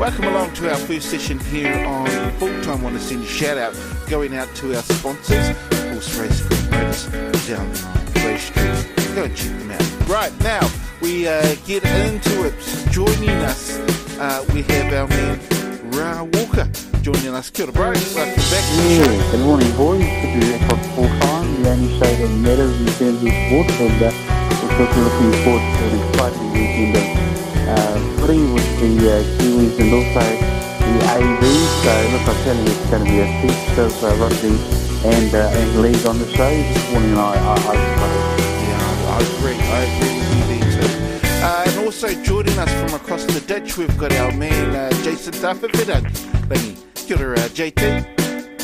Welcome along to our first session here on Fooltime. I want to send a shout out going out to our sponsors, Horse Race Motors down the Ray Street. Go and check them out. Right, now we get into it. Joining us, we have our man Ra Walker joining us. Kia ora, bro. Welcome back to the show. Good morning, boys. Good to be back on Full-Time, the only show that matters in terms of sport, and we're looking forward to an exciting weekend of footy with the Kiwis and also the AV. So, look, I tell you, it's going to be a feast of rugby and league on the show this morning. I agree with you there too. And also joining us from across the ditch, we've got our man JasonTawhiwhirangi. Kia ora, JT.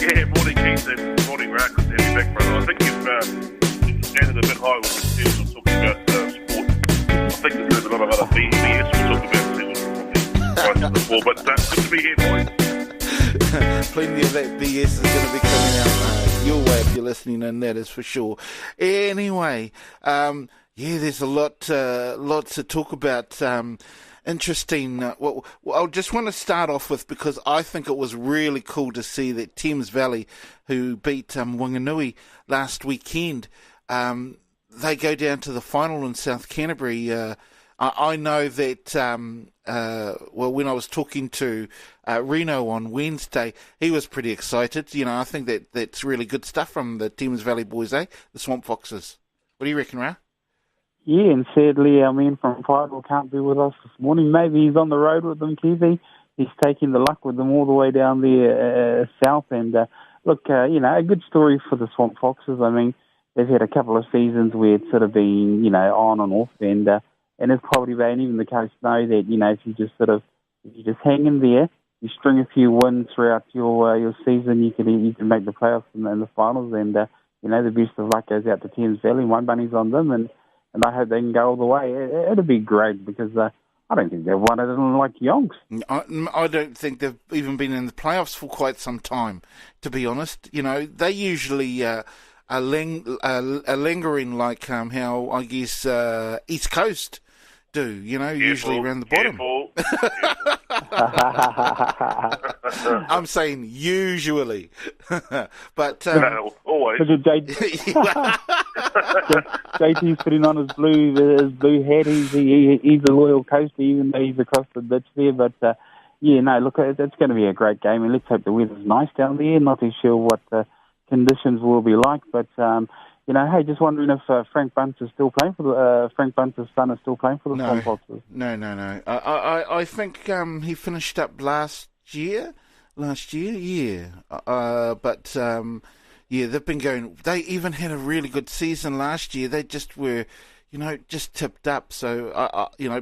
Yeah, morning Keith and morning Ra. Good to have you back, brother. I think you've standed a bit high with the teams talking about sport. I think there's a lot of other BS we'll talk about before, but good to be here, boys. Plenty of that BS is going to be coming out your way if you're listening, and that is for sure. Anyway, there's a lot to talk about. Interesting. Well, I just want to start off with, because I think it was really cool to see that Thames Valley, who beat Wanganui last weekend, they go down to the final in South Canterbury. I know that, when I was talking to Reno on Wednesday, he was pretty excited. You know, I think that's really good stuff from the Thames Valley boys, the Swamp Foxes. What do you reckon, Ra? Yeah, and sadly, our man from Pride can't be with us this morning. Maybe he's on the road with them, Kiwi. He's taking the luck with them all the way down there south. And look, a good story for the Swamp Foxes. I mean, they've had a couple of seasons where it's sort of been, on and off. And as Poverty Bay and even the coast know that, if you just hang in there, you string a few wins throughout your season, you can make the playoffs and the finals. And the best of luck goes out to Thames Valley. One bunny's on them, and I hope they can go all the way. It'll be great, because I don't think they've won it in like yonks. I don't think they've even been in the playoffs for quite some time, to be honest. They usually are lingering like how, I guess, East Coast do, usually around the bottom. I'm saying usually. But always. JT's putting on his blue hat. He's a loyal coaster, even though he's across the ditch there. But look, it's going to be a great game, and let's hope the weather's nice down there. Not too sure what the conditions will be like, but hey, just wondering if Frank Bunce is still playing for the Frank Bunce's son is still playing for the Swamp Foxes. No. I think he finished up last year. Yeah. They've been going. They even had a really good season last year. They just were, just tipped up. So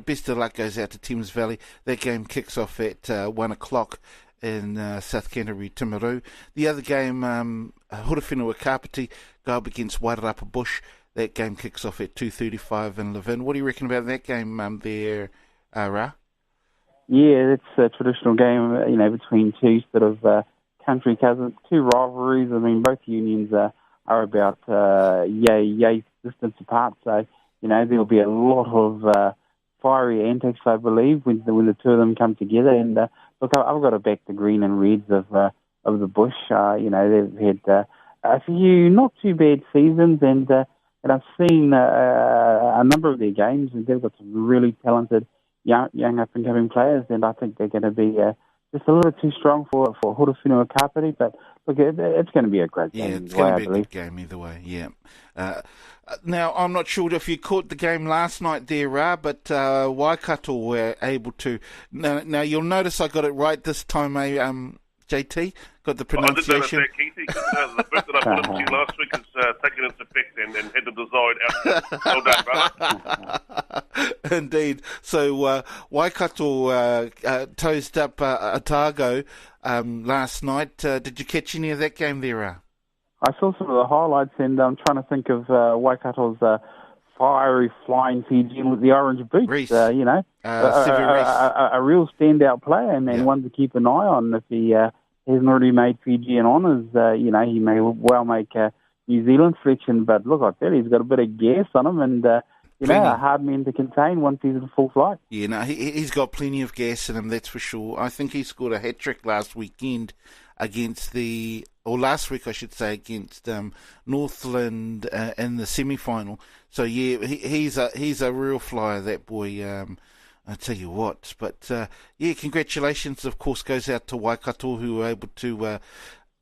best of luck goes out to Thames Valley. That game kicks off at 1:00 in South Canterbury, Timaru. The other game, Hurawhenua Kapiti go up against Wairarapa Bush. That game kicks off at 2:35 in Levin. What do you reckon about that game there, Ra? Yeah, it's a traditional game, between two sort of country cousins, two rivalries. I mean, both unions are about yay distance apart. So, there'll be a lot of fiery antics, I believe, when the two of them come together. And look, I've got to back the green and reds of the Bush. They've had a few not too bad seasons, and I've seen a number of their games, and they've got some really talented young up and coming players, and I think they're going to be just a little too strong for Hurawhenua Kapiti. But look, it's going to be a great game. Yeah, it's going to be a good game either way. Yeah. Now, I'm not sure if you caught the game last night there, Ra, but Waikato were able to. Now you'll notice I got it right this time, JT? Got the pronunciation. I did notice that, Keithy. The bit that I put into you last week is taken into effect and had the desired outcome. Well done, brother. Indeed. So Waikato toasted up Otago last night. Did you catch any of that game there, Ra? I saw some of the highlights, and I'm trying to think of Waikato's fiery flying Fijian with the orange boots. Reece. A real standout player, and one to keep an eye on. If he hasn't already made Fijian honours, he may well make New Zealand selection. But look, I tell you, he's got a bit of gas on him, and a hard man to contain once he's in full flight. Yeah, no, he's got plenty of gas in him, that's for sure. I think he scored a hat-trick last weekend last week I should say, against Northland in the semi-final. So yeah, he's a real flyer, that boy. I tell you what, but yeah, congratulations, of course, goes out to Waikato, who were able to,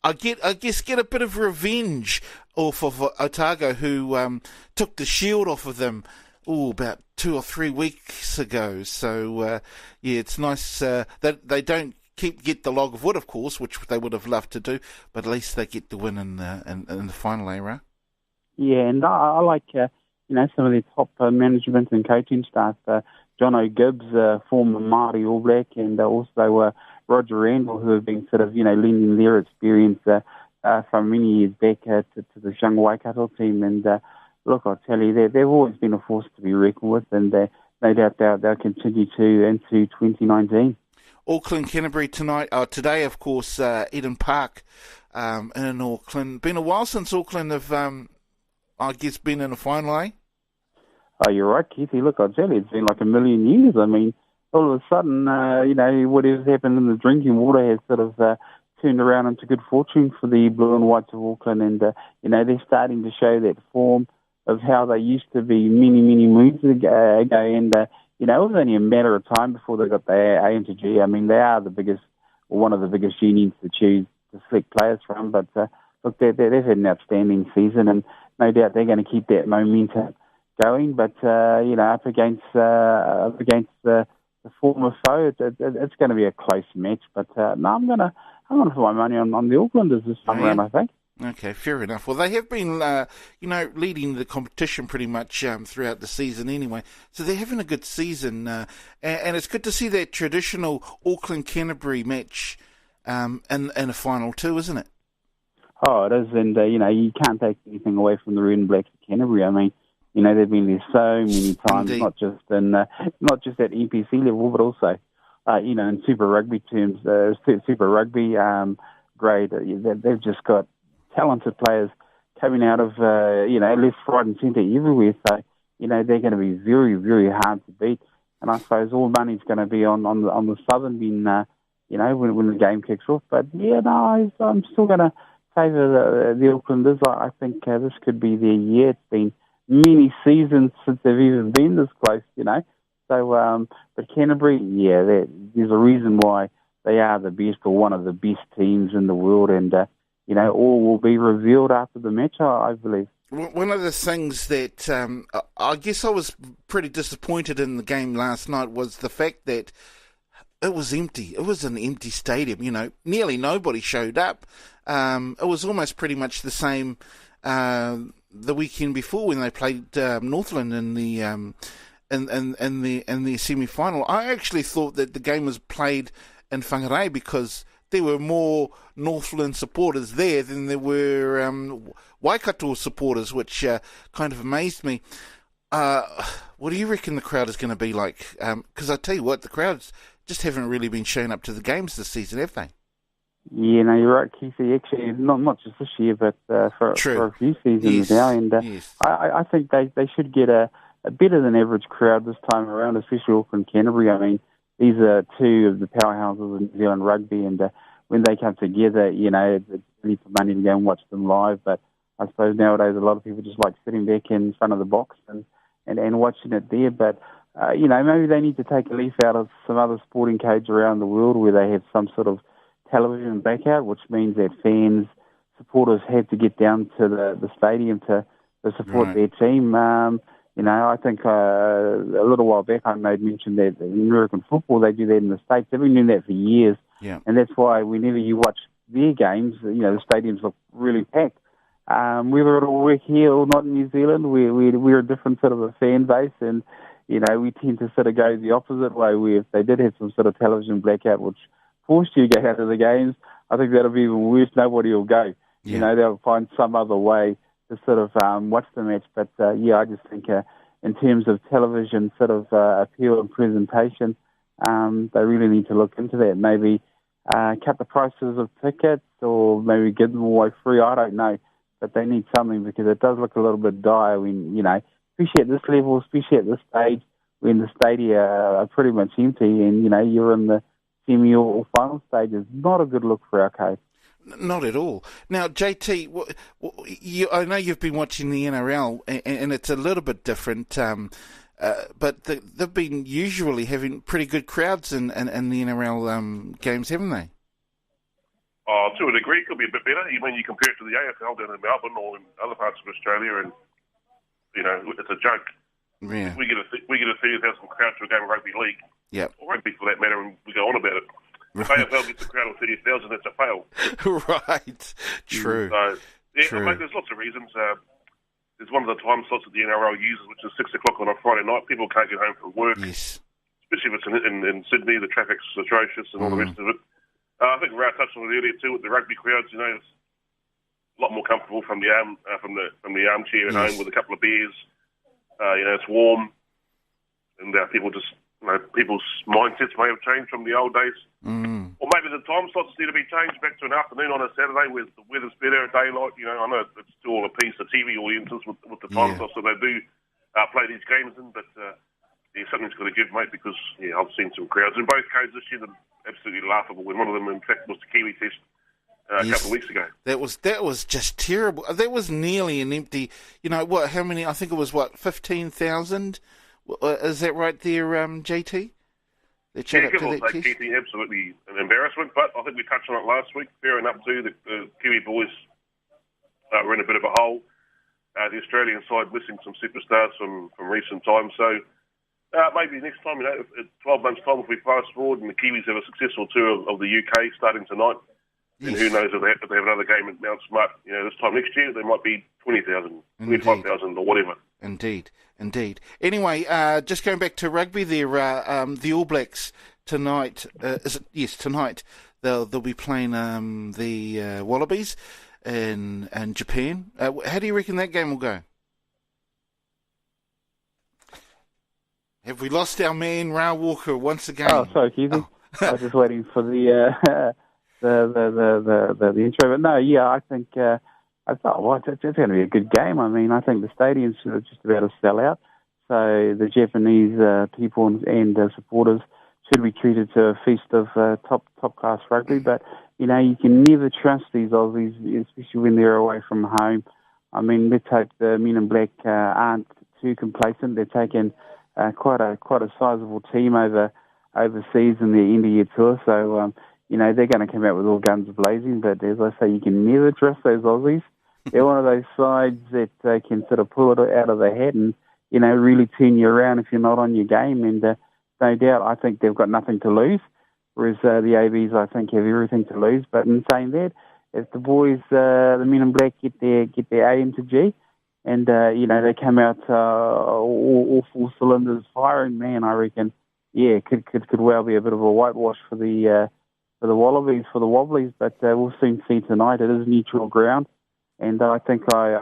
I guess, get a bit of revenge off of Otago, who took the shield off of them about 2 or 3 weeks ago. So yeah, it's nice that they don't get the log of wood, of course, which they would have loved to do, but at least they get the win in the final, Ra? Yeah, and I like some of their top management and coaching staff. John O'Gibbs, former Māori All Black, and also Roger Randall, who have been sort of lending their experience from many years back to the young Waikato team. And look, I'll tell you, they've always been a force to be reckoned with, and no doubt they'll continue to into 2019. Auckland, Canterbury today, of course, Eden Park in Auckland. Been a while since Auckland have, I guess, been in a final, eh? Oh, you're right, Keithy. Look, I'll tell you, it's been like a million years. I mean, all of a sudden, whatever's happened in the drinking water has sort of turned around into good fortune for the Blue and Whites of Auckland, and they're starting to show that form of how they used to be many, many moons ago, and it was only a matter of time before they got the A into G. I mean, they are one of the biggest unions to choose to select players from. But look, they've had an outstanding season, and no doubt they're going to keep that momentum going. But up against the former foe, it's going to be a close match. But no, I'm going to put my money on the Aucklanders this time around, I think. Okay, fair enough. Well, they have been, leading the competition pretty much throughout the season anyway. So they're having a good season. And it's good to see that traditional Auckland-Canterbury match in a final too, isn't it? Oh, it is. And, you can't take anything away from the Red and Blacks of Canterbury. I mean, they've been there so many times, not just at NPC level, but also, in Super Rugby terms, Super Rugby grade. They've just got talented players coming out of, left, right and centre everywhere. So, they're going to be very, very hard to beat. And I suppose all money's going to be on the Southern bin, when the game kicks off. But, yeah, no, I'm still going to favour the Aucklanders. I think this could be their year. It's been many seasons since they've even been this close, So, but Canterbury, yeah, there's a reason why they are the best or one of the best teams in the world. And, all will be revealed after the match, I believe. One of the things that I guess I was pretty disappointed in the game last night was the fact that it was empty. It was an empty stadium, nearly nobody showed up. It was almost pretty much the same the weekend before when they played Northland in the in the semi-final. I actually thought that the game was played in Whangarei because there were more Northland supporters there than there were Waikato supporters, which kind of amazed me. What do you reckon the crowd is going to be like? Because I tell you what, the crowds just haven't really been showing up to the games this season, have they? Yeah, no, you're right, Keithy. Actually, not just this year, but for a few seasons now. And I think they should get a better than average crowd this time around, especially Auckland Canterbury. I mean, these are two of the powerhouses in New Zealand rugby, and when they come together, it's really for money to go and watch them live. But I suppose nowadays a lot of people just like sitting back in front of the box and watching it there. But maybe they need to take a leaf out of some other sporting codes around the world where they have some sort of television blackout, which means that fans, supporters have to get down to the stadium to support their team. I think a little while back I made mention that in American football they do that in the States. They've been doing that for years. Yeah. And that's why whenever you watch their games, the stadiums look really packed. Whether it'll work here or not in New Zealand, we're a different sort of a fan base, and we tend to sort of go the opposite way. Where if they did have some sort of television blackout, which forced you to go out to the games, I think that'll be even worse. Nobody will go. Yeah. They'll find some other way to sort of watch the match. But I just think in terms of television sort of appeal and presentation, they really need to look into that. Maybe cut the prices of tickets, or maybe give them away free. I don't know, but they need something because it does look a little bit dire when especially at this level, especially at this stage, when the stadia are pretty much empty and, you're in the semi or final stages. Not a good look for our case. Not at all. Now, JT, I know you've been watching the NRL, and it's a little bit different, but they've been usually having pretty good crowds in the NRL games, haven't they? Oh, to a degree, it could be a bit better. When you compare it to the AFL down in Melbourne or in other parts of Australia, and it's a joke. Yeah. We get a 30,000 crowd to a game of rugby league, or rugby for that matter, and we go on about it. If AFL gets a crowd of 30,000, that's a fail. Right. True. So, True. Mate, there's lots of reasons. There's one of the time slots that the NRL uses, which is 6 o'clock on a Friday night. People can't get home from work. Yes. Especially if it's in Sydney, the traffic's atrocious and all the rest of it. I think Ra touched on it earlier too with the rugby crowds. It's a lot more comfortable from the armchair at home with a couple of beers. It's warm, and people's mindsets may have changed from the old days. Or maybe the time slots need to be changed back to an afternoon on a Saturday where the weather's better, daylight. I know it's to all appease the TV audiences with the time slots that they do play these games in, but something's got to give, mate, because I've seen some crowds in both codes this year that are absolutely laughable. When one of them, in fact, was the Kiwi Test a couple of weeks ago. That was just terrible. That was nearly an empty. How many? I think it was 15,000. Is that right there, JT? Give or take, Keithy, absolutely an embarrassment. But I think we touched on it last week. Fair enough too. The Kiwi boys were in a bit of a hole. The Australian side missing some superstars from recent times. So maybe next time, 12 months' time, if we fast forward and the Kiwis have a successful tour of the UK starting tonight, and who knows if they have another game at Mount Smart, this time next year, there might be 20,000, 25,000 or whatever. Indeed. Anyway, just going back to rugby there, the All Blacks tonight, tonight, they'll be playing the Wallabies in Japan. How do you reckon that game will go? Have we lost our man, Ra Walker, once again? Oh, sorry, Keithy. Oh. I was just waiting for the intro. But no, I think I thought, it's going to be a good game. I mean, I think the stadium's just about to sell out. So the Japanese people and supporters should be treated to a feast of top class rugby. But you can never trust these Aussies, especially when they're away from home. I mean, let's hope the Men in Black aren't too complacent. They're taking quite a sizable team overseas in the India tour. So they're going to come out with all guns blazing. But as I say, you can never trust those Aussies. They're one of those sides that can sort of pull it out of their head and really turn you around if you're not on your game. And no doubt, I think they've got nothing to lose. Whereas the ABs, I think, have everything to lose. But in saying that, if the boys, the Men in Black, get their A into G, and they come out all full cylinders firing, man, I reckon, could well be a bit of a whitewash for the Wallabies, for the Wobblies. But we'll soon see tonight. It is neutral ground, and I think I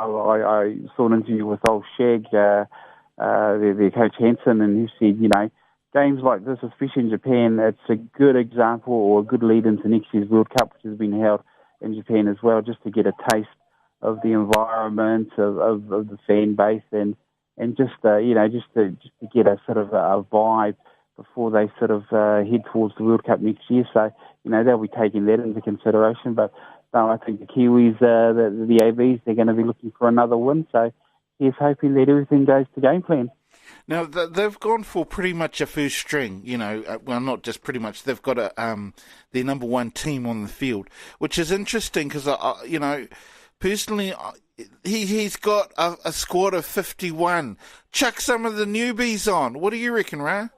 saw an interview with old Shag, their coach Hansen, and he said, games like this, especially in Japan, it's a good example or a good lead into next year's World Cup, which has been held in Japan as well, just to get a taste of the environment, of the fan base, and just to get a sort of a vibe before they sort of head towards the World Cup next year. So they'll be taking that into consideration. But no, I think the Kiwis, the ABs, they're going to be looking for another win. So he's hoping that everything goes to game plan. Now, they've gone for pretty much a first string, well, not just pretty much. They've got their number one team on the field, which is interesting because, personally, he's got a squad of 51. Chuck some of the newbies on. What do you reckon, Ra?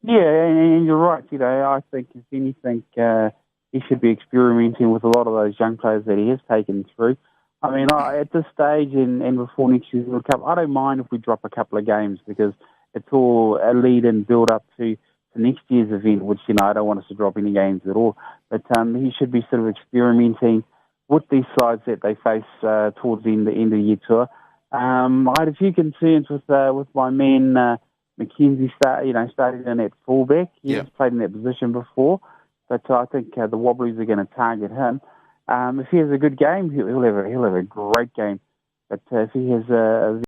Yeah, and you're right. I think, if anything, he should be experimenting with a lot of those young players that he has taken through. I mean, at this stage and before next year's World Cup, I don't mind if we drop a couple of games because it's all a lead and build up to next year's event, which, I don't want us to drop any games at all. But he should be sort of experimenting with these sides that they face towards the end of the year tour. I had a few concerns with my man McKenzie starting in at fullback. He's played in that position before, but I think the Wobblies are going to target him. If he has a good game, he'll have a great game. But if he has a